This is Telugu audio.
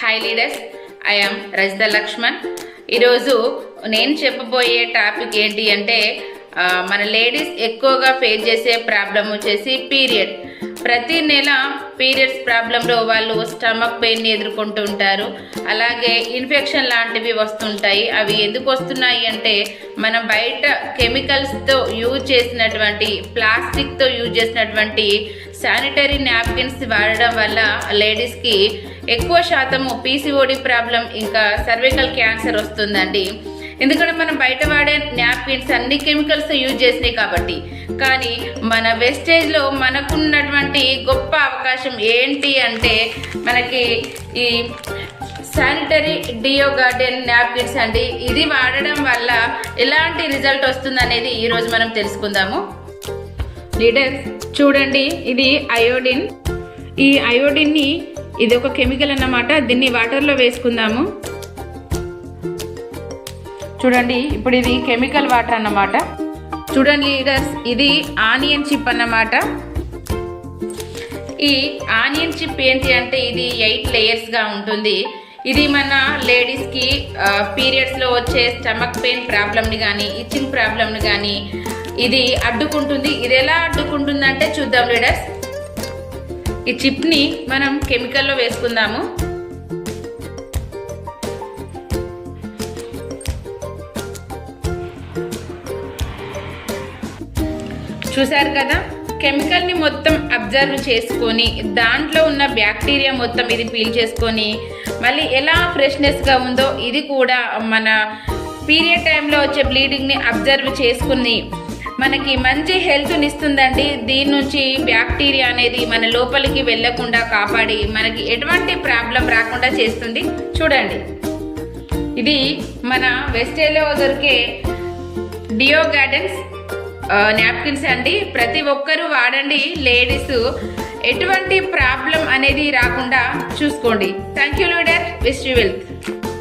Hi leaders, I am Rajitha Laxman. ఈరోజు నేను చెప్పబోయే టాపిక్ ఏంటి అంటే మన లేడీస్ ఎక్కువగా ఫేస్ చేసే ప్రాబ్లం వచ్చేసి పీరియడ్. ప్రతి నెల పీరియడ్స్ ప్రాబ్లంలో వాళ్ళు స్టమక్ పెయిన్ని ఎదుర్కొంటూ ఉంటారు. అలాగే ఇన్ఫెక్షన్ లాంటివి వస్తుంటాయి. అవి ఎందుకు వస్తున్నాయి అంటే మనం బయట కెమికల్స్తో యూజ్ చేసినటువంటి, ప్లాస్టిక్తో యూజ్ చేసినటువంటి శానిటరీ నాప్కిన్స్ వాడడం వల్ల లేడీస్కి ఎక్కువ శాతము పీసీఓడి ప్రాబ్లం, ఇంకా సర్వికల్ క్యాన్సర్ వస్తుందండి. ఎందుకంటే మనం బయట వాడే నాప్కిన్స్ అన్ని కెమికల్స్ యూజ్ చేసినాయి కాబట్టి. కానీ మన వెస్టేజ్లో మనకున్నటువంటి గొప్ప అవకాశం ఏంటి అంటే మనకి ఈ శానిటరీ డియో గార్డెన్ నాప్కిన్స్ అండి. ఇది వాడడం వల్ల ఎలాంటి రిజల్ట్ వస్తుంది అనేది ఈరోజు మనం తెలుసుకుందాము. లీడర్స్ చూడండి, ఇది అయోడిన్. ఈ అయోడిన్ని, ఇది ఒక కెమికల్ అన్నమాట. దీన్ని వాటర్లో వేసుకుందాము. చూడండి, ఇప్పుడు ఇది కెమికల్ వాటర్ అన్నమాట. చూడండి లీడర్స్, ఇది ఆనియన్ చిప్ అన్నమాట. ఈ ఆనియన్ చిప్ ఏంటి అంటే ఇది 8 లేయర్స్గా ఉంటుంది. ఇది మన లేడీస్కి పీరియడ్స్లో వచ్చే స్టమక్ పెయిన్ ప్రాబ్లమ్ని కానీ, ఇచ్చింగ్ ప్రాబ్లమ్ని కానీ ఇది అడ్డుకుంటుంది. ఇది ఎలా అడ్డుకుంటుందంటే చూద్దాం లీడర్స్. ఈ చిప్ని మనం కెమికల్లో వేసుకుందాము. చూసారు కదా, కెమికల్ని మొత్తం అబ్జర్వ్ చేసుకొని దాంట్లో ఉన్న బ్యాక్టీరియా మొత్తం ఇది పీల్ చేసుకొని మళ్ళీ ఎలా ఫ్రెష్నెస్గా ఉందో ఇది కూడా మన పీరియడ్ టైంలో వచ్చే బ్లీడింగ్ని అబ్జర్వ్ చేసుకుని మనకి మంచి హెల్త్ని ఇస్తుందండి. దీని నుంచి బ్యాక్టీరియా అనేది మన లోపలికి వెళ్ళకుండా కాపాడి మనకి ఎటువంటి ప్రాబ్లం రాకుండా చేస్తుంది. చూడండి, ఇది మన వెస్టేజ్లో దొరికే డియో గార్డెన్స్ నాప్కిన్స్ అండి. ప్రతి ఒక్కరూ వాడండి. లేడీస్ ఎటువంటి ప్రాబ్లం అనేది రాకుండా చూసుకోండి. Thank you leader, wish you wealth.